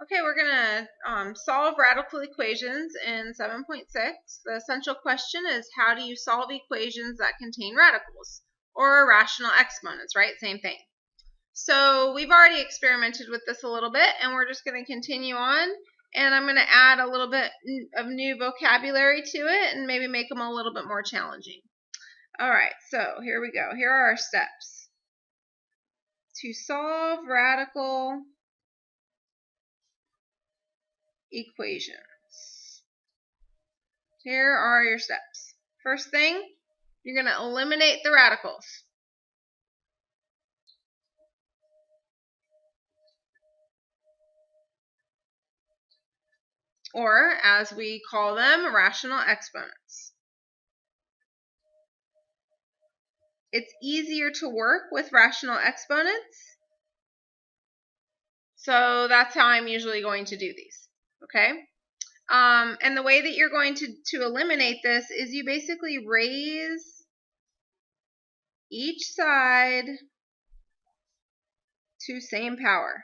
Okay, we're going to solve radical equations in 7.6. The essential question is, how do you solve equations that contain radicals or rational exponents, right? Same thing. So we've already experimented with this a little bit, and we're just going to continue on, and I'm going to add a little bit of new vocabulary to it and maybe make them a little bit more challenging. All right, so here we go. Here are our steps. To solve radical equations. Here are your steps. First thing, you're going to eliminate the radicals. Or, as we call them, rational exponents. It's easier to work with rational exponents, so that's how I'm usually going to do these, okay? And the way that you're going to eliminate this is you basically raise each side to same power.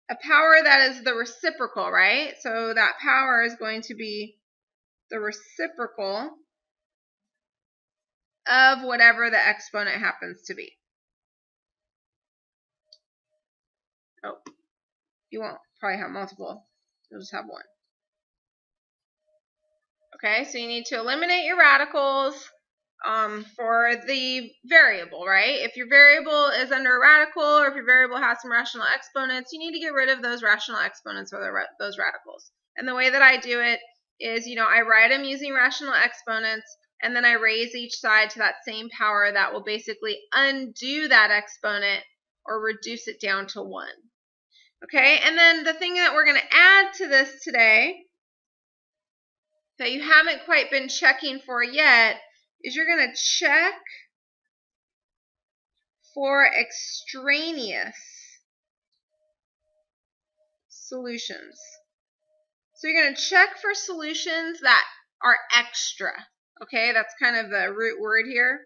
A power that is the reciprocal, right? So that power is going to be the reciprocal of whatever the exponent happens to be. Oh, you won't probably have multiple. You'll just have one. Okay, so you need to eliminate your radicals for the variable, right? If your variable is under a radical, or if your variable has some rational exponents, you need to get rid of those rational exponents or those radicals. And the way that I do it is, I write them using rational exponents, and then I raise each side to that same power that will basically undo that exponent or reduce it down to 1. Okay, and then the thing that we're going to add to this today that you haven't quite been checking for yet is you're going to check for extraneous solutions. So you're going to check for solutions that are extra. Okay, that's kind of the root word here.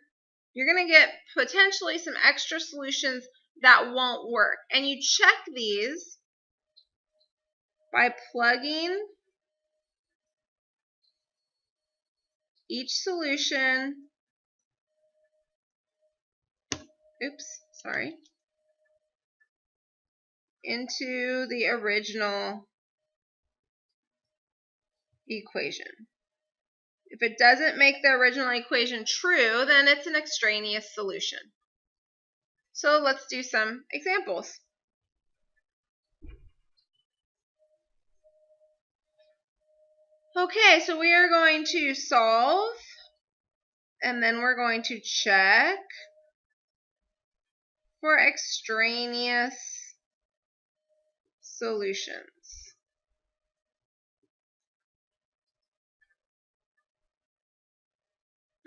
You're going to get potentially some extra solutions that won't work. And you check these by plugging each solution, into the original equation. If it doesn't make the original equation true, then it's an extraneous solution. So let's do some examples. Okay, so we are going to solve, and then we're going to check for extraneous solutions.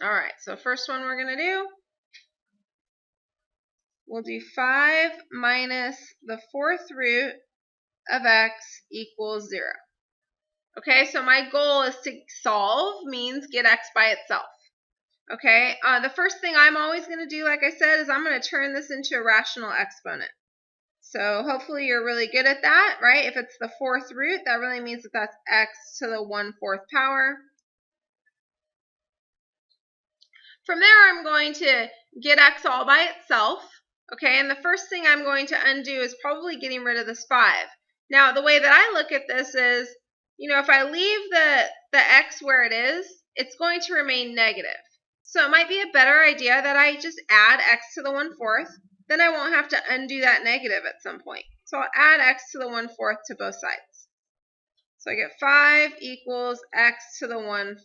All right, so first one we're going to do, we'll do 5 minus the 4th root of x equals 0. Okay, so my goal is to solve, means get x by itself. Okay, the first thing I'm always going to do, like I said, is I'm going to turn this into a rational exponent. So hopefully you're really good at that, right? If it's the 4th root, that really means that that's x to the 1/4 power. From there, I'm going to get x all by itself. Okay, and the first thing I'm going to undo is probably getting rid of this 5. Now, the way that I look at this is, if I leave the x where it is, it's going to remain negative. So it might be a better idea that I just add x to the 1/4. Then I won't have to undo that negative at some point. So I'll add x to the 1/4 to both sides. So I get 5 equals x to the 1/4.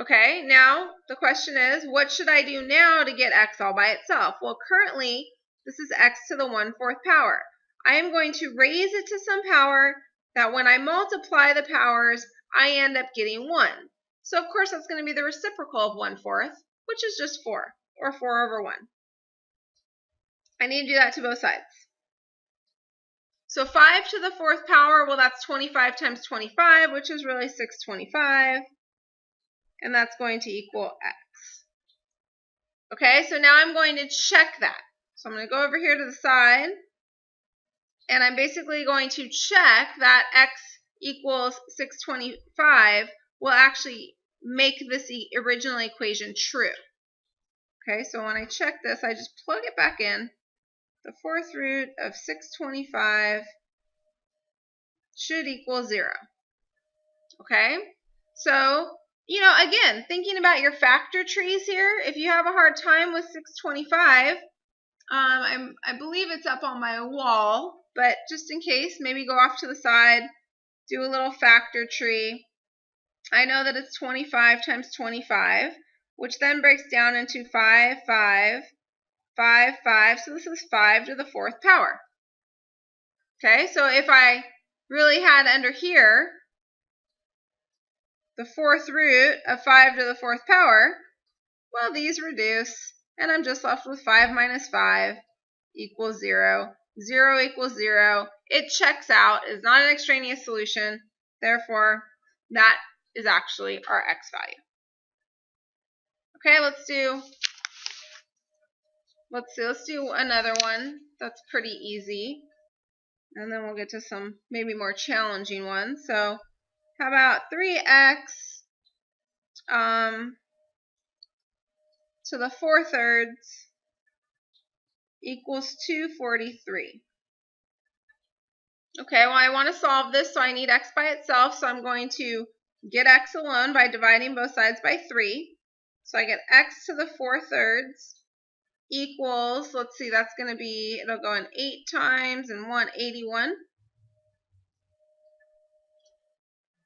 Okay, now the question is, what should I do now to get x all by itself? Well, currently, this is x to the 1/4 power. I am going to raise it to some power that when I multiply the powers, I end up getting 1. So, of course, that's going to be the reciprocal of 1/4, which is just 4, or 4 over 1. I need to do that to both sides. So 5 to the 4th power, well, that's 25 times 25, which is really 625. And that's going to equal x. Okay, so now I'm going to check that. So I'm going to go over here to the side, and I'm basically going to check that x equals 625 will actually make this original equation true. Okay, so when I check this, I just plug it back in. The fourth root of 625 should equal 0. Okay, so, again, thinking about your factor trees here, if you have a hard time with 625, I believe it's up on my wall, but just in case, maybe go off to the side, do a little factor tree. I know that it's 25 times 25, which then breaks down into 5, 5, 5, 5. So this is 5 to the fourth power. Okay, so if I really had under here the fourth root of 5 to the fourth power, well, these reduce, and I'm just left with 5 minus 5 equals 0. 0 equals 0. It checks out. It's not an extraneous solution. Therefore, that is actually our x value. Okay, let's do another one that's pretty easy. And then we'll get to some maybe more challenging ones. So how about 3x to the 4/3 equals 243. Okay, well, I want to solve this, so I need x by itself. So I'm going to get x alone by dividing both sides by 3. So I get x to the 4/3 equals, let's see, that's going to be, it'll go in 8 times and 1, 81.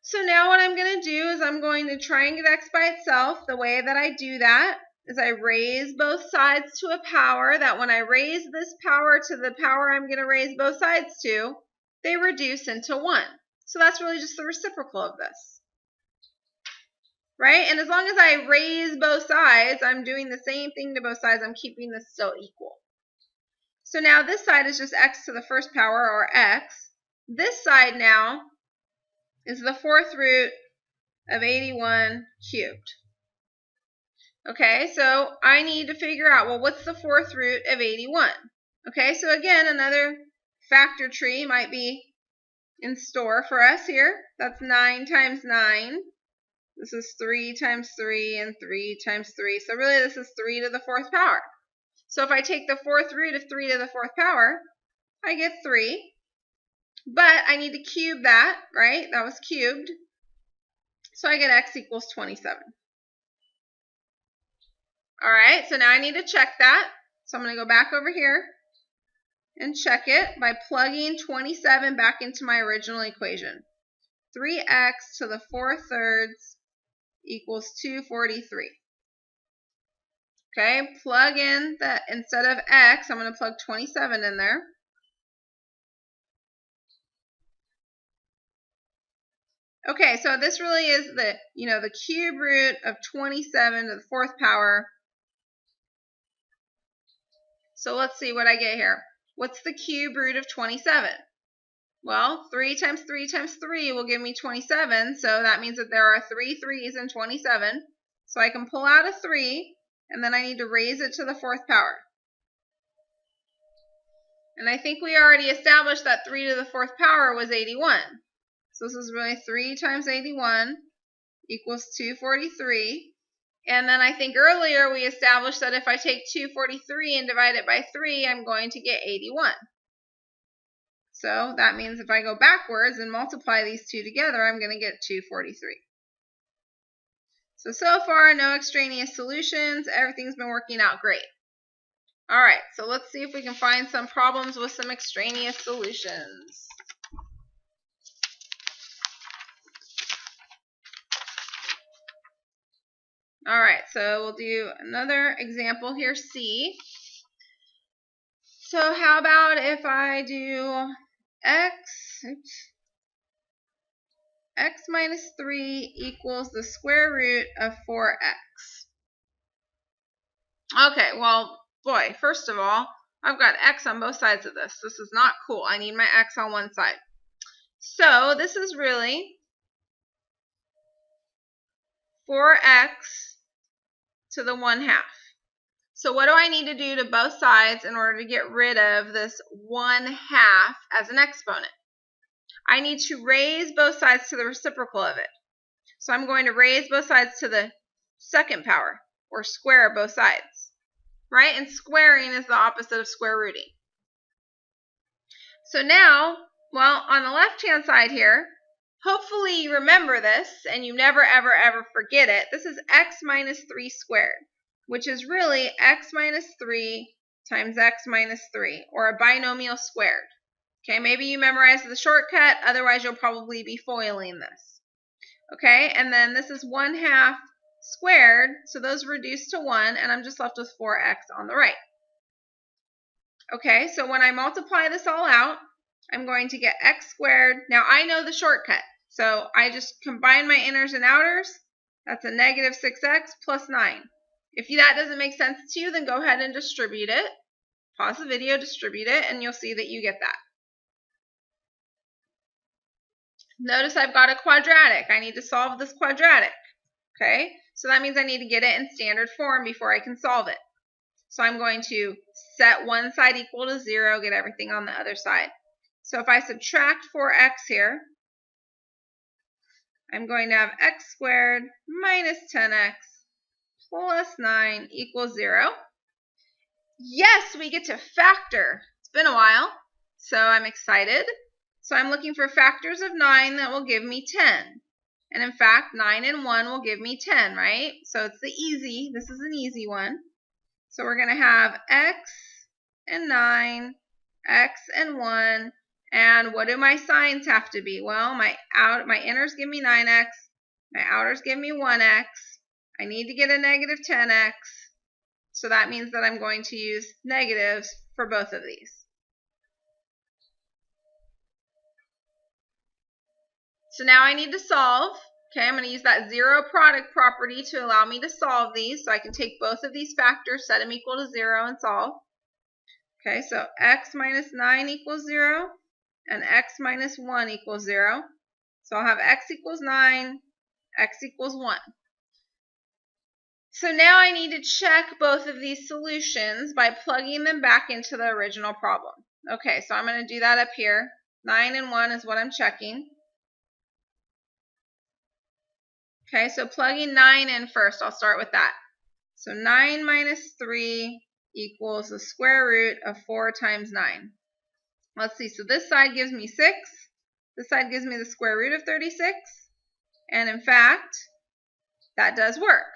So now what I'm going to do is I'm going to try and get x by itself. The way that I do that is I raise both sides to a power that when I raise this power to the power I'm going to raise both sides to, they reduce into 1. So that's really just the reciprocal of this. Right? And as long as I raise both sides, I'm doing the same thing to both sides. I'm keeping this still equal. So now this side is just x to the first power, or x. This side now is the fourth root of 81 cubed. Okay, so I need to figure out, well, what's the fourth root of 81? Okay, so again, another factor tree might be in store for us here. That's 9 times 9. This is 3 times 3 and 3 times 3. So really this is 3 to the fourth power. So if I take the fourth root of 3 to the fourth power, I get 3. But I need to cube that, right? That was cubed. So I get x equals 27. All right, so now I need to check that. So I'm going to go back over here and check it by plugging 27 back into my original equation. 3x to the 4/3 equals 243. Okay, plug in that instead of x, I'm going to plug 27 in there. Okay, so this really is the cube root of 27 to the fourth power. So let's see what I get here. What's the cube root of 27? Well, 3 times 3 times 3 will give me 27, so that means that there are 3 3's in 27. So I can pull out a 3, and then I need to raise it to the fourth power. And I think we already established that 3 to the fourth power was 81. So this is really 3 times 81 equals 243. And then I think earlier we established that if I take 243 and divide it by 3, I'm going to get 81. So that means if I go backwards and multiply these two together, I'm going to get 243. So far, no extraneous solutions. Everything's been working out great. All right, so let's see if we can find some problems with some extraneous solutions. All right, so we'll do another example here, C. So how about if I do x minus 3 equals the square root of 4x. Okay, well, boy, first of all, I've got x on both sides of this. This is not cool. I need my x on one side. So this is really 4x to the 1/2. So what do I need to do to both sides in order to get rid of this 1/2 as an exponent? I need to raise both sides to the reciprocal of it. So I'm going to raise both sides to the second power, or square both sides, right? And squaring is the opposite of square rooting. So now, well, on the left-hand side here, hopefully you remember this and you never, ever, ever forget it. This is x minus 3 squared, which is really x minus 3 times x minus 3, or a binomial squared. Okay, maybe you memorized the shortcut, otherwise you'll probably be foiling this. Okay, and then this is 1/2 squared, so those reduce to 1, and I'm just left with 4x on the right. Okay, so when I multiply this all out, I'm going to get x squared. Now I know the shortcut, so I just combine my inners and outers. That's a negative 6x plus 9. If that doesn't make sense to you, then go ahead and distribute it. Pause the video, distribute it, and you'll see that you get that. Notice I've got a quadratic. I need to solve this quadratic. Okay, so that means I need to get it in standard form before I can solve it. So I'm going to set one side equal to 0, get everything on the other side. So if I subtract 4x here, I'm going to have x squared minus 10x plus 9 equals 0. Yes, we get to factor. It's been a while, so I'm excited. So I'm looking for factors of 9 that will give me 10. And in fact, 9 and 1 will give me 10, right? So it's this is an easy one. So we're going to have x and 9, x and 1, and what do my signs have to be? Well, my inners give me 9x, my outers give me 1x. I need to get a negative 10x, so that means that I'm going to use negatives for both of these. So now I need to solve. Okay, I'm going to use that zero product property to allow me to solve these. So I can take both of these factors, set them equal to 0, and solve. Okay, so x minus 9 equals 0, and x minus 1 equals 0. So I'll have x equals 9, x equals 1. So now I need to check both of these solutions by plugging them back into the original problem. Okay, so I'm going to do that up here. 9 and 1 is what I'm checking. Okay, so plugging 9 in first, I'll start with that. So 9 minus 3 equals the square root of 4 times 9. Let's see, so this side gives me 6. This side gives me the square root of 36. And in fact, that does work.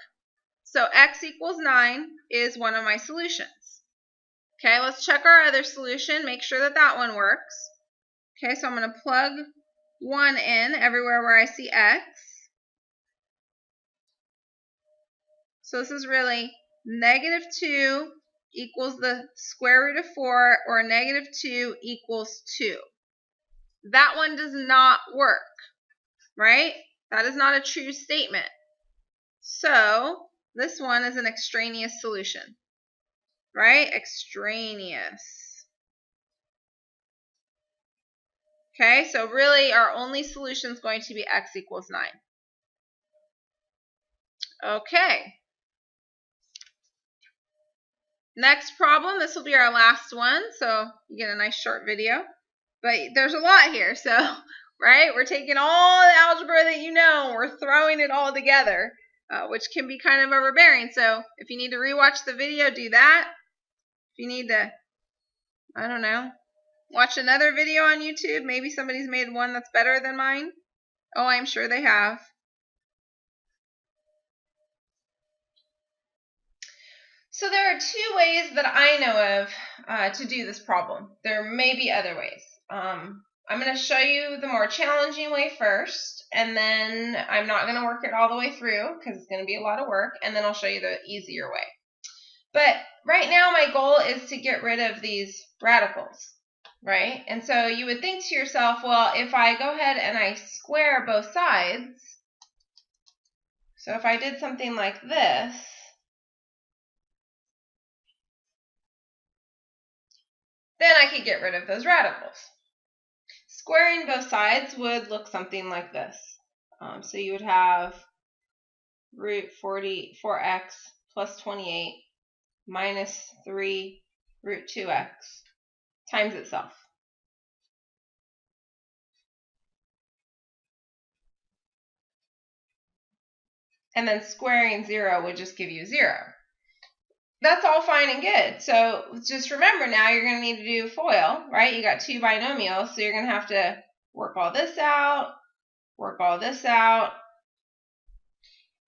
So x equals 9 is one of my solutions. Okay, let's check our other solution, make sure that that one works. Okay, so I'm going to plug 1 in everywhere where I see x. So this is really negative 2 equals the square root of 4, or negative 2 equals 2. That one does not work, right? That is not a true statement. So this one is an extraneous solution, right? Extraneous. Okay, so really our only solution is going to be x equals 9. Okay. Next problem, this will be our last one, so you get a nice short video. But there's a lot here, so, right? We're taking all the algebra that you know, we're throwing it all together, which can be kind of overbearing. So if you need to rewatch the video, do that. If you need to, I don't know, watch another video on YouTube, maybe somebody's made one that's better than mine. Oh, I'm sure they have. So there are two ways that I know of to do this problem. There may be other ways. I'm going to show you the more challenging way first, and then I'm not going to work it all the way through because it's going to be a lot of work, and then I'll show you the easier way. But right now my goal is to get rid of these radicals, right? And so you would think to yourself, well, if I go ahead and I square both sides, so if I did something like this, then I could get rid of those radicals. Squaring both sides would look something like this. So you would have root 4x plus 28 minus 3 root 2x times itself. And then squaring 0 would just give you 0. That's all fine and good. So just remember now you're going to need to do FOIL, right? You got two binomials, so you're going to have to work all this out, work all this out.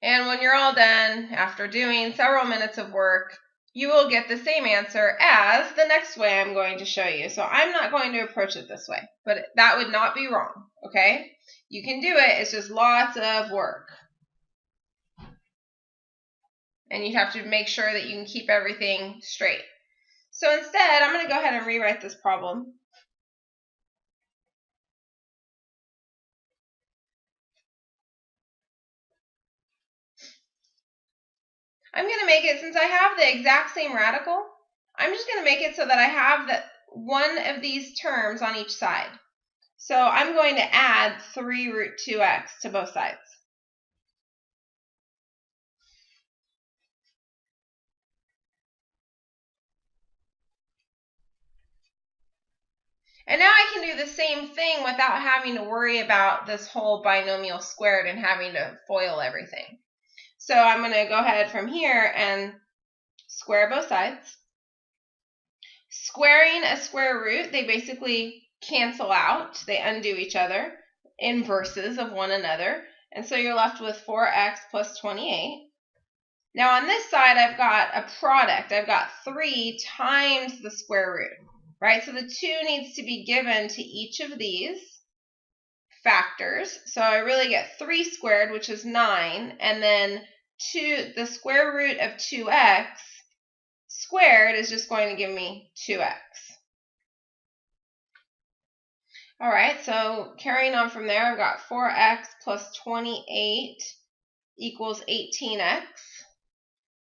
And when you're all done, after doing several minutes of work, you will get the same answer as the next way I'm going to show you. So I'm not going to approach it this way, but that would not be wrong, okay? You can do it, it's just lots of work. And you have to make sure that you can keep everything straight. So instead, I'm going to go ahead and rewrite this problem. I'm going to make it, since I have the exact same radical, I'm just going to make it so that I have one of these terms on each side. So I'm going to add 3 root 2x to both sides. And now I can do the same thing without having to worry about this whole binomial squared and having to FOIL everything. So I'm going to go ahead from here and square both sides. Squaring a square root, they basically cancel out. They undo each other, inverses of one another. And so you're left with 4x plus 28. Now on this side, I've got a product. I've got 3 times the square root, right? So the 2 needs to be given to each of these factors. So I really get 3 squared, which is 9, and then the square root of 2x squared is just going to give me 2x. All right, so carrying on from there, I've got 4x plus 28 equals 18x.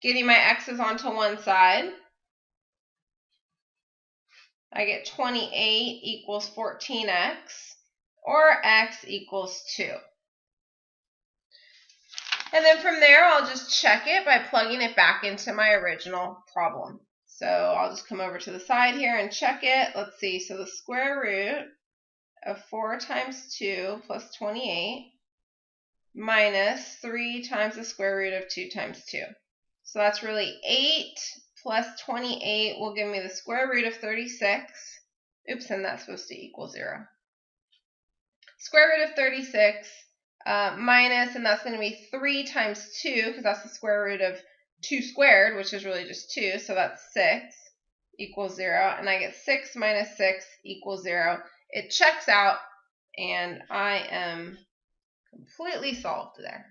Getting my x's onto one side, I get 28 equals 14x, or x equals 2. And then from there, I'll just check it by plugging it back into my original problem. So I'll just come over to the side here and check it. Let's see, so the square root of 4 times 2 plus 28 minus 3 times the square root of 2 times 2. So that's really 8 plus 28 will give me the square root of 36. Oops, and that's supposed to equal 0. Square root of 36 minus, and that's going to be 3 times 2, because that's the square root of 2 squared, which is really just 2, so that's 6, equals 0. And I get 6 minus 6 equals 0. It checks out, and I am completely solved there.